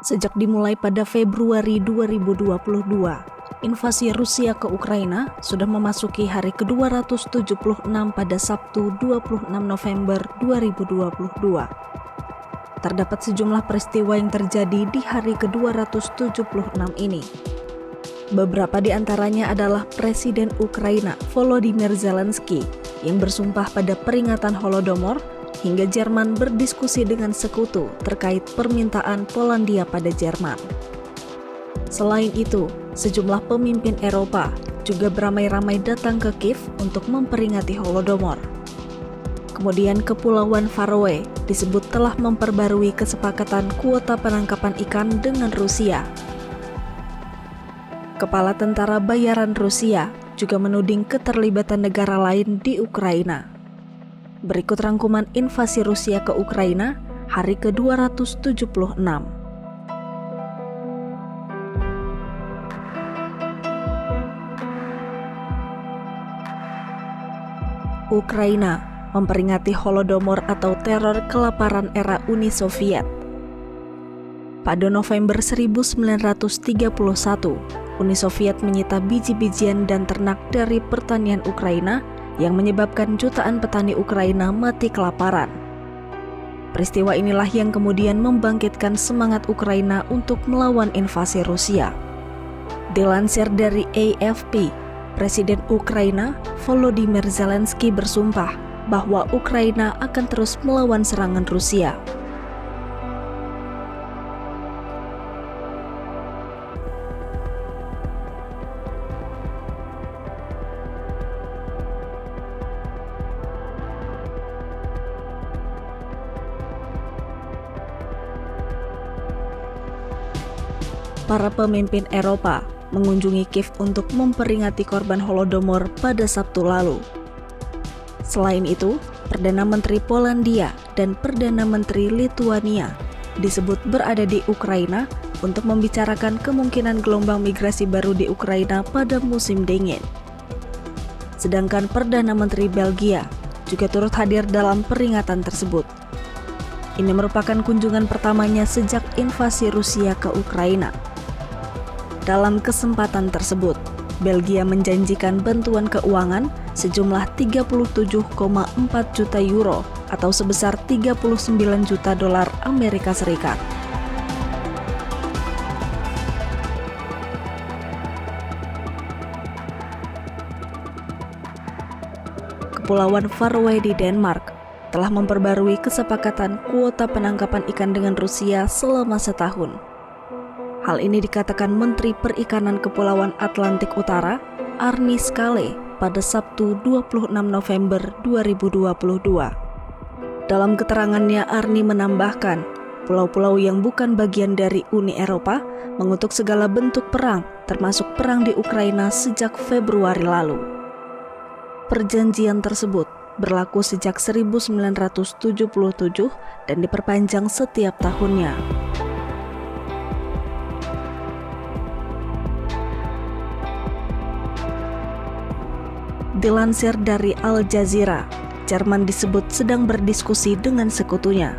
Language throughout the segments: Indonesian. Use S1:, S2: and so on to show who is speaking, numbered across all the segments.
S1: Sejak dimulai pada Februari 2022, invasi Rusia ke Ukraina sudah memasuki hari ke-276 pada Sabtu 26 November 2022. Terdapat sejumlah peristiwa yang terjadi di hari ke-276 ini. Beberapa di antaranya adalah Presiden Ukraina Volodymyr Zelensky yang bersumpah pada peringatan Holodomor, hingga Jerman berdiskusi dengan sekutu terkait permintaan Polandia pada Jerman. Selain itu, sejumlah pemimpin Eropa juga beramai-ramai datang ke Kiev untuk memperingati Holodomor. Kemudian Kepulauan Faroe disebut telah memperbarui kesepakatan kuota penangkapan ikan dengan Rusia. Kepala Tentara Bayaran Rusia juga menuding keterlibatan negara lain di Ukraina. Berikut rangkuman invasi Rusia ke Ukraina hari ke-276. Ukraina memperingati Holodomor atau teror kelaparan era Uni Soviet. Pada November 1931, Uni Soviet menyita biji-bijian dan ternak dari pertanian Ukraina yang menyebabkan jutaan petani Ukraina mati kelaparan. Peristiwa inilah yang kemudian membangkitkan semangat Ukraina untuk melawan invasi Rusia. Dilansir dari AFP, Presiden Ukraina Volodymyr Zelensky bersumpah bahwa Ukraina akan terus melawan serangan Rusia. Para pemimpin Eropa mengunjungi Kiev untuk memperingati korban Holodomor pada Sabtu lalu. Selain itu, Perdana Menteri Polandia dan Perdana Menteri Lituania disebut berada di Ukraina untuk membicarakan kemungkinan gelombang migrasi baru di Ukraina pada musim dingin. Sedangkan Perdana Menteri Belgia juga turut hadir dalam peringatan tersebut. Ini merupakan kunjungan pertamanya sejak invasi Rusia ke Ukraina. Dalam kesempatan tersebut, Belgia menjanjikan bantuan keuangan sejumlah 37,4 juta euro atau sebesar 39 juta dolar Amerika Serikat. Kepulauan Faroe di Denmark telah memperbarui kesepakatan kuota penangkapan ikan dengan Rusia selama setahun. Hal ini dikatakan Menteri Perikanan Kepulauan Atlantik Utara, Arni Skale, pada Sabtu 26 November 2022. Dalam keterangannya, Arni menambahkan, pulau-pulau yang bukan bagian dari Uni Eropa mengutuk segala bentuk perang, termasuk perang di Ukraina sejak Februari lalu. Perjanjian tersebut berlaku sejak 1977 dan diperpanjang setiap tahunnya. Dilansir dari Al Jazeera, Jerman disebut sedang berdiskusi dengan sekutunya.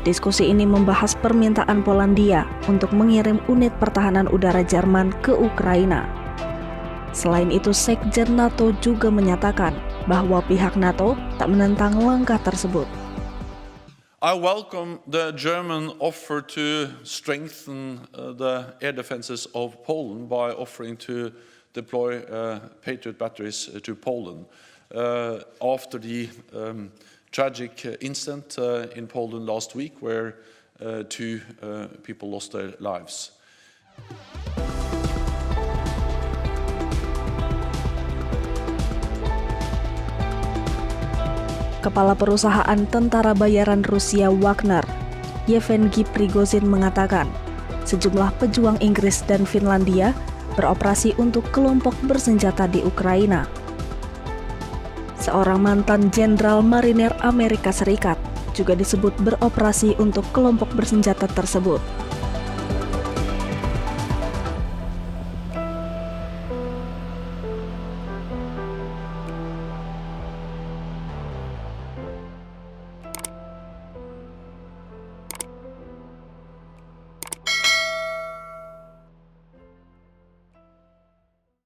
S1: Diskusi ini membahas permintaan Polandia untuk mengirim unit pertahanan udara Jerman ke Ukraina. Selain itu, Sekjen NATO juga menyatakan bahwa pihak NATO tak menentang langkah tersebut.
S2: I welcome the German offer to strengthen the air defenses of Poland by offering to deploy Patriot batteries to Poland after the tragic incident in Poland last week where two people lost their lives.
S1: Kepala Perusahaan Tentara Bayaran Rusia Wagner, Yevgeny Prigozhin mengatakan, sejumlah pejuang Inggris dan Finlandia beroperasi untuk kelompok bersenjata di Ukraina. Seorang mantan jenderal marinir Amerika Serikat juga disebut beroperasi untuk kelompok bersenjata tersebut.